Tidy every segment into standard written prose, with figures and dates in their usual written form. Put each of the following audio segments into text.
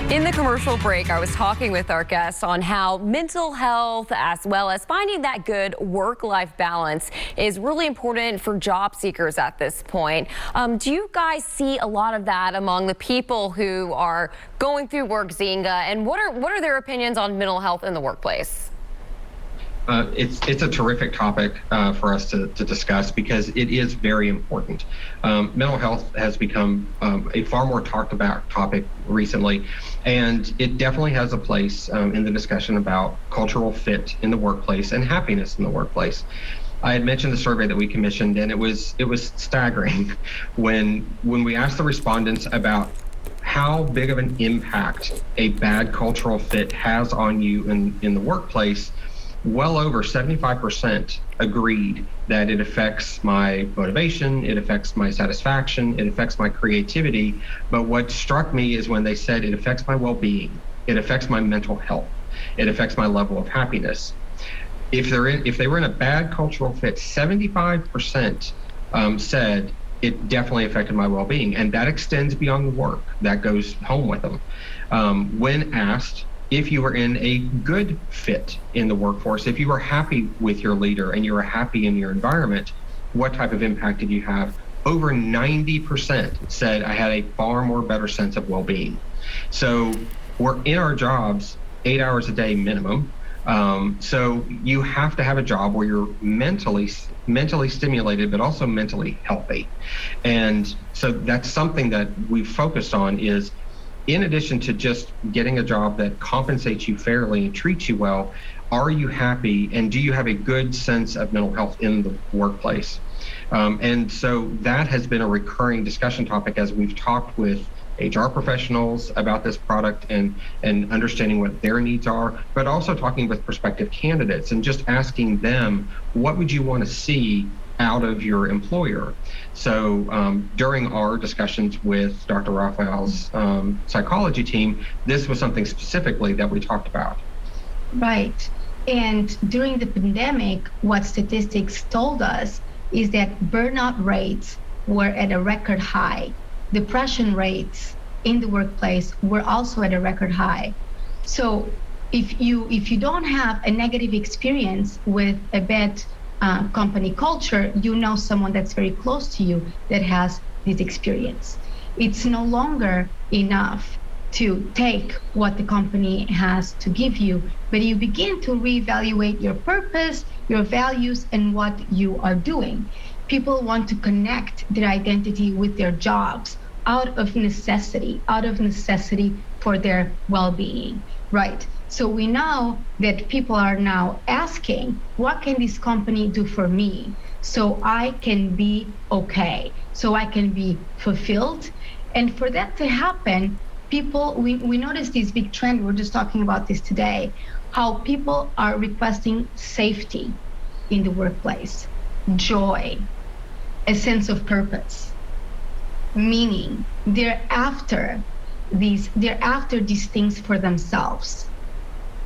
In the commercial break, I was talking with our guests on how mental health, as well as finding that good work-life balance, is really important for job seekers at this point. Do you guys see a lot of that among the people who are going through Workzinga, and what are their opinions on mental health in the workplace? It's a terrific topic for us to discuss because it is very important. Mental health has become a far more talked about topic recently, and it definitely has a place in the discussion about cultural fit in the workplace and happiness in the workplace. I had mentioned the survey that we commissioned, and it was staggering when we asked the respondents about how big of an impact a bad cultural fit has on you in the workplace. Well over 75% agreed that it affects my motivation, it affects my satisfaction, it affects my creativity. But what struck me is when they said it affects my well-being, it affects my mental health, it affects my level of happiness. If they were in a bad cultural fit, 75% said it definitely affected my well-being, and that extends beyond the work. That goes home with them. When asked if you were in a good fit in the workforce, if you were happy with your leader and you were happy in your environment, what type of impact did you have? Over 90% said I had a far more better sense of well-being. So we're in our jobs 8 hours a day minimum. So you have to have a job where you're mentally stimulated, but also mentally healthy. And so that's something that we've focused on is, in addition to just getting a job that compensates you fairly and treats you well, are you happy and do you have a good sense of mental health in the workplace? And so that has been a recurring discussion topic as we've talked with HR professionals about this product and understanding what their needs are, but also talking with prospective candidates and just asking them, what would you want to see out of your employer? So during our discussions with Dr. Rafael's psychology team, this was something specifically that we talked about. Right. And during the pandemic, what statistics told us is that burnout rates were at a record high. Depression rates in the workplace were also at a record high. So if you don't have a negative experience with a bad company culture, you know someone that's very close to you that has this experience. It's no longer enough to take what the company has to give you, but you begin to reevaluate your purpose, your values, and what you are doing. People want to connect their identity with their jobs out of necessity for their well-being, right? So we know that people are now asking, what can this company do for me so I can be okay, so I can be fulfilled? And for that to happen, people, we noticed this big trend, we're just talking about this today, how people are requesting safety in the workplace, joy, a sense of purpose, meaning they're after these things for themselves.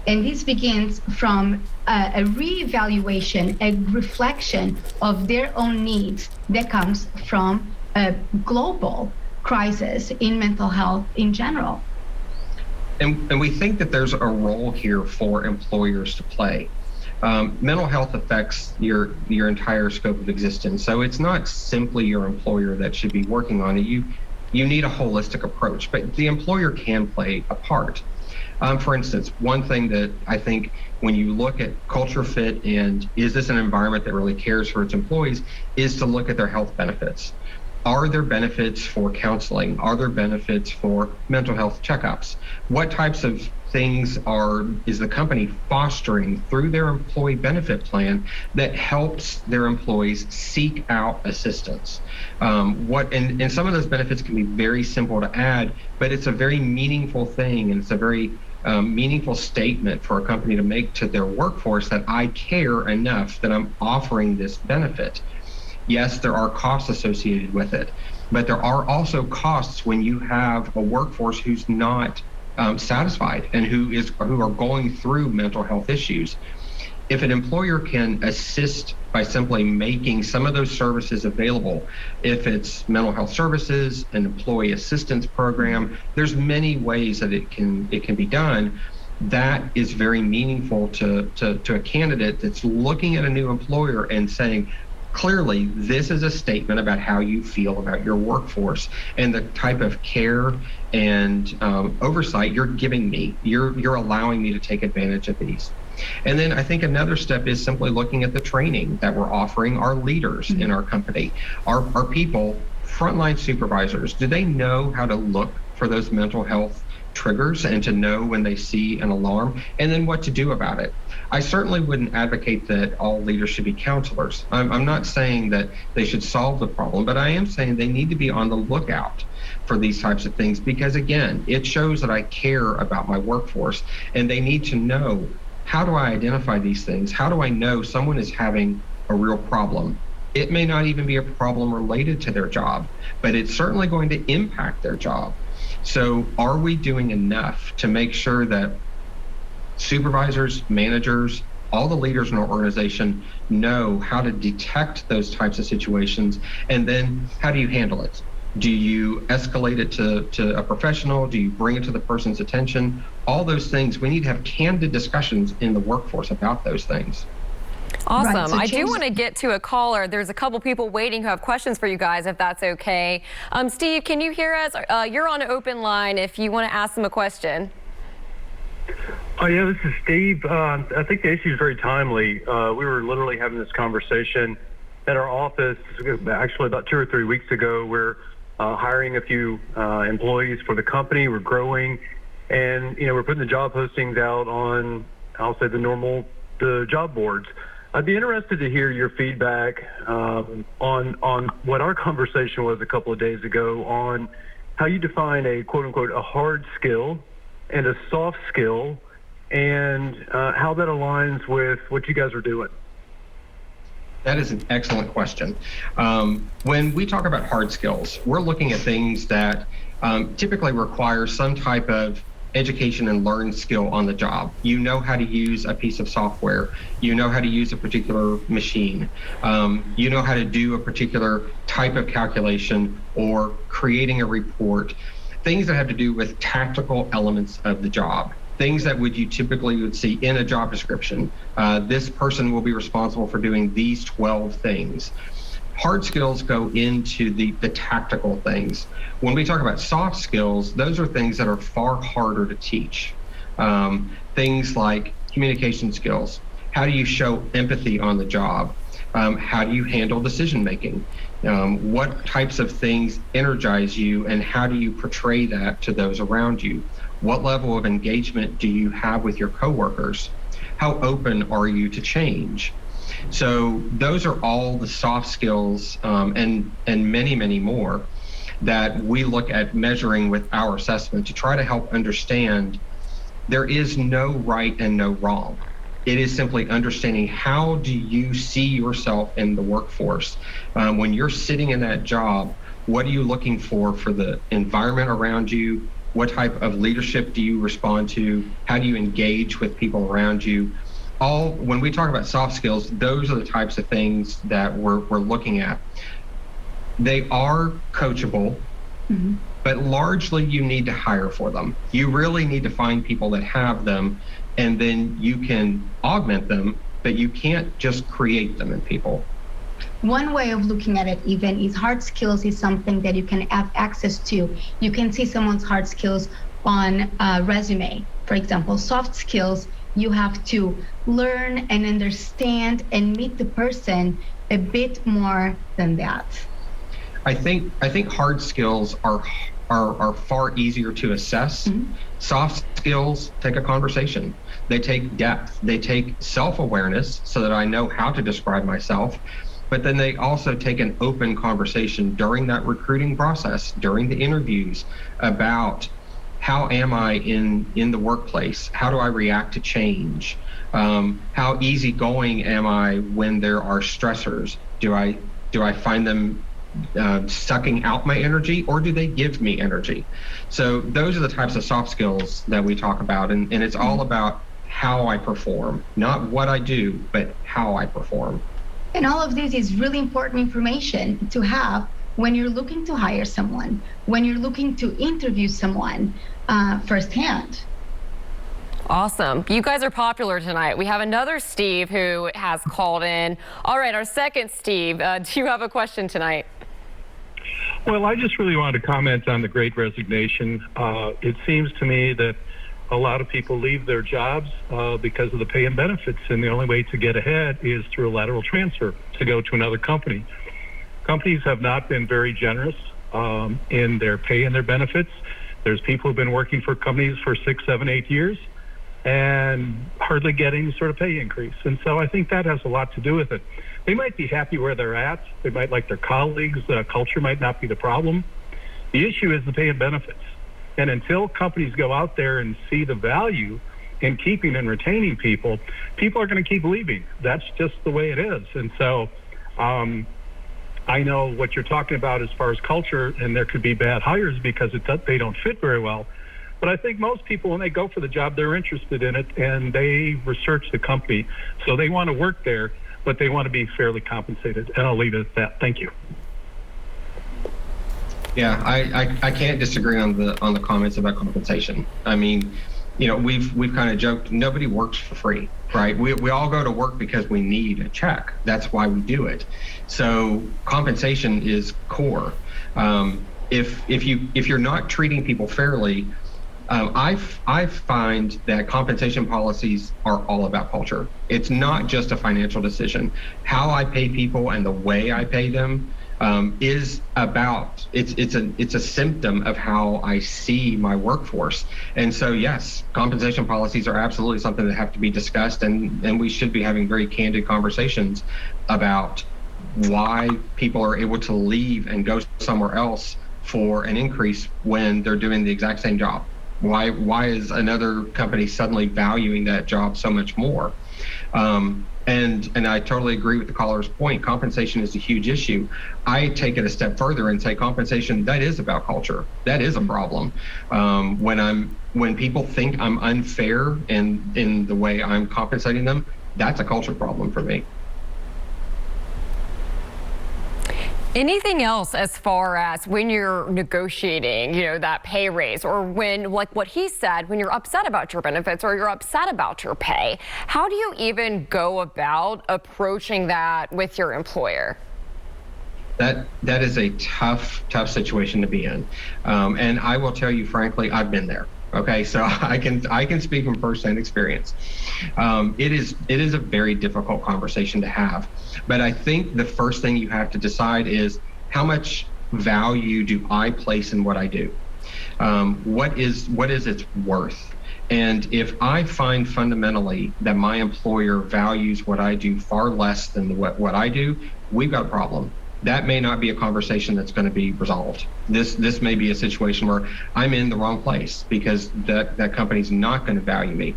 And this begins from a reevaluation, a reflection of their own needs that comes from a global crisis in mental health in general. And we think that there's a role here for employers to play. Mental health affects your entire scope of existence. So it's not simply your employer that should be working on it. You need a holistic approach, but the employer can play a part. For instance, one thing that I think when you look at culture fit and is this an environment that really cares for its employees, is to look at their health benefits. Are there benefits for counseling? Are there benefits for mental health checkups? What types of things is the company fostering through their employee benefit plan that helps their employees seek out assistance? And some of those benefits can be very simple to add, but it's a very meaningful thing, and it's a very meaningful statement for a company to make to their workforce that I care enough that I'm offering this benefit. Yes, there are costs associated with it, but there are also costs when you have a workforce who's not satisfied and who are going through mental health issues. if an employer can assist by simply making some of those services available, if it's mental health services, an employee assistance program, there's many ways that it can be done. That is very meaningful to a candidate that's looking at a new employer and saying, clearly, this is a statement about how you feel about your workforce and the type of care and oversight you're giving me. You're allowing me to take advantage of these. And then I think another step is simply looking at the training that we're offering our leaders in our company, our people, frontline supervisors. Do they know how to look for those mental health triggers and to know when they see an alarm and then what to do about it? I certainly wouldn't advocate that all leaders should be counselors. I'm not saying that they should solve the problem, but I am saying they need to be on the lookout for these types of things because, again, it shows that I care about my workforce, and they need to know, how do I identify these things? How do I know someone is having a real problem? It may not even be a problem related to their job, but it's certainly going to impact their job. So are we doing enough to make sure that supervisors, managers, all the leaders in our organization know how to detect those types of situations? And then how do you handle it? Do you escalate it to a professional? Do you bring it to the person's attention? All those things, we need to have candid discussions in the workforce about those things. Awesome. Right, so I do want to get to a caller. There's a couple people waiting who have questions for you guys, if that's okay. Steve, can you hear us? You're on OpenLine if you want to ask them a question. Oh, yeah, this is Steve. I think the issue is very timely. We were literally having this conversation at our office actually about 2 or 3 weeks ago. We're hiring a few employees for the company. We're growing, and we're putting the job postings out on, I'll say, the job boards. I'd be interested to hear your feedback on what our conversation was a couple of days ago on how you define a quote unquote a hard skill and a soft skill, and how that aligns with what you guys are doing. That is an excellent question. When we talk about hard skills, we're looking at things that typically require some type of education and learn skill on the job. You know how to use a piece of software. You know how to use a particular machine. You know how to do a particular type of calculation or creating a report. Things that have to do with tactical elements of the job. Things that you typically would see in a job description. This person will be responsible for doing these 12 things. Hard skills go into the tactical things. When we talk about soft skills, those are things that are far harder to teach. Things like communication skills. How do you show empathy on the job? How do you handle decision making? What types of things energize you, and how do you portray that to those around you? What level of engagement do you have with your coworkers? How open are you to change? So those are all the soft skills and many, many more that we look at measuring with our assessment to try to help understand there is no right and no wrong. It is simply understanding, how do you see yourself in the workforce? When you're sitting in that job, what are you looking for the environment around you? What type of leadership do you respond to? How do you engage with people around you? When we talk about soft skills, those are the types of things that we're looking at. They are coachable, but largely you need to hire for them. You really need to find people that have them, and then you can augment them, but you can't just create them in people. One way of looking at it even is hard skills is something that you can have access to. You can see someone's hard skills on a resume. For example, soft skills, you have to learn and understand and meet the person a bit more than that. I think hard skills are far easier to assess. Soft skills take a conversation. They take depth. They take self-awareness so that I know how to describe myself. But then they also take an open conversation during that recruiting process, during the interviews, about how am I in the workplace? How do I react to change? How easygoing am I when there are stressors? Do I find them sucking out my energy, or do they give me energy? So those are the types of soft skills that we talk about, and it's all about how I perform, not what I do, but how I perform. And all of this is really important information to have when you're looking to hire someone, when you're looking to interview someone firsthand. Awesome. You guys are popular tonight. We have another Steve who has called in. All right, our second Steve, do you have a question tonight? Well, I just really wanted to comment on the Great Resignation. It seems to me that a lot of people leave their jobs because of the pay and benefits, and the only way to get ahead is through a lateral transfer to go to another company. Companies have not been very generous in their pay and their benefits. There's people who've been working for companies for 6, 7, 8 years and hardly getting any sort of pay increase. And so I think that has a lot to do with it. They might be happy where they're at. They might like their colleagues. Culture might not be the problem. The issue is the pay and benefits. And until companies go out there and see the value in keeping and retaining people, people are going to keep leaving. That's just the way it is. And so I know what you're talking about as far as culture, and there could be bad hires because they don't fit very well. But I think most people, when they go for the job, they're interested in it, and they research the company. So they want to work there, but they want to be fairly compensated. And I'll leave it at that. Thank you. Yeah, I can't disagree on the comments about compensation. I mean, you know, we've kind of joked, nobody works for free, right? We all go to work because we need a check. That's why we do it. So compensation is core. If you're not treating people fairly, I find that compensation policies are all about culture. It's not just a financial decision. How I pay people and the way I pay them is about, it's a symptom of how I see my workforce. And so yes, compensation policies are absolutely something that have to be discussed, and we should be having very candid conversations about why people are able to leave and go somewhere else for an increase when they're doing the exact same job. Why is another company suddenly valuing that job so much more? And I totally agree with the caller's point. Compensation is a huge issue. I take it a step further and say compensation, that is about culture. That is a problem. When people think I'm unfair in the way I'm compensating them, that's a culture problem for me. Anything else as far as when you're negotiating, you know, that pay raise, or when, like what he said, when you're upset about your benefits or you're upset about your pay, how do you even go about approaching that with your employer? That is a tough situation to be in. And I will tell you, frankly, I've been there. Okay, so I can speak from firsthand experience. It is a very difficult conversation to have, but I think the first thing you have to decide is how much value do I place in what I do? What is its worth? And if I find fundamentally that my employer values what I do far less than what I do, we've got a problem. That may not be a conversation that's going to be resolved. This may be a situation where I'm in the wrong place because that company's not going to value me.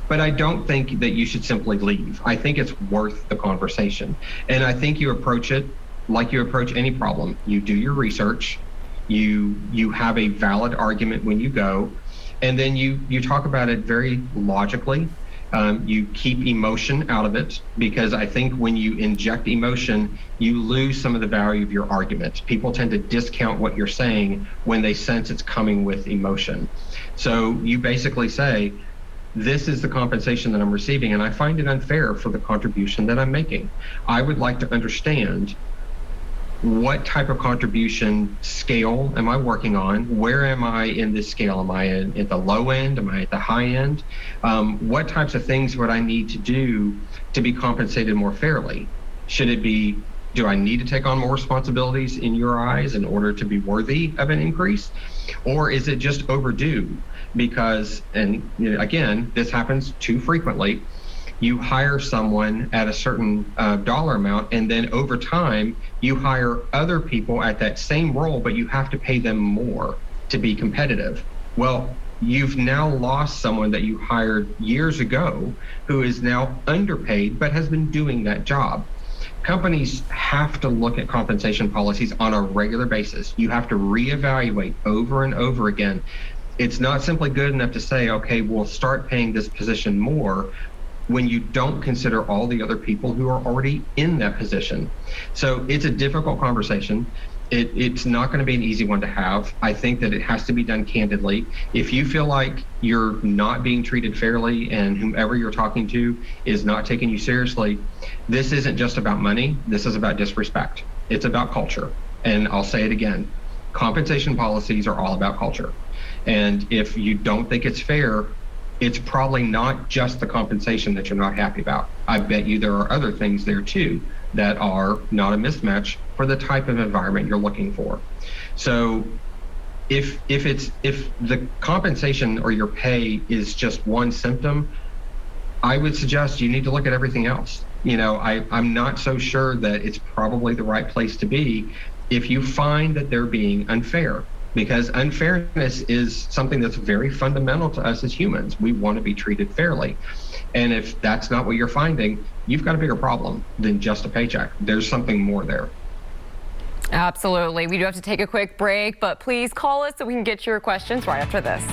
But I don't think that you should simply leave. I think it's worth the conversation. And I think you approach it like you approach any problem. You do your research, you have a valid argument when you go, and then you talk about it very logically. You keep emotion out of it, because I think when you inject emotion, you lose some of the value of your argument. People tend to discount what you're saying when they sense it's coming with emotion. So you basically say, this is the compensation that I'm receiving, and I find it unfair for the contribution that I'm making. I would like to understand what type of contribution scale am I working on? Where am I in this scale? Am I at the low end? Am I at the high end? What types of things would I need to do to be compensated more fairly? Should it be, do I need to take on more responsibilities in your eyes in order to be worthy of an increase? Or is it just overdue? Because, and you know, again, this happens too frequently. You hire someone at a certain dollar amount, and then over time, you hire other people at that same role, but you have to pay them more to be competitive. Well, you've now lost someone that you hired years ago who is now underpaid, but has been doing that job. Companies have to look at compensation policies on a regular basis. You have to reevaluate over and over again. It's not simply good enough to say, okay, we'll start paying this position more, when you don't consider all the other people who are already in that position. So it's a difficult conversation. It's not going to be an easy one to have. I think that it has to be done candidly. If you feel like you're not being treated fairly and whomever you're talking to is not taking you seriously, this isn't just about money. This is about disrespect. It's about culture. And I'll say it again, compensation policies are all about culture. And if you don't think it's fair, it's probably not just the compensation that you're not happy about. I bet you there are other things there too that are not a mismatch for the type of environment you're looking for. So if the compensation or your pay is just one symptom, I would suggest you need to look at everything else. I'm not so sure that it's probably the right place to be if you find that they're being unfair. Because unfairness is something that's very fundamental to us as humans. We want to be treated fairly. And if that's not what you're finding, you've got a bigger problem than just a paycheck. There's something more there. Absolutely. We do have to take a quick break, but please call us so we can get your questions right after this.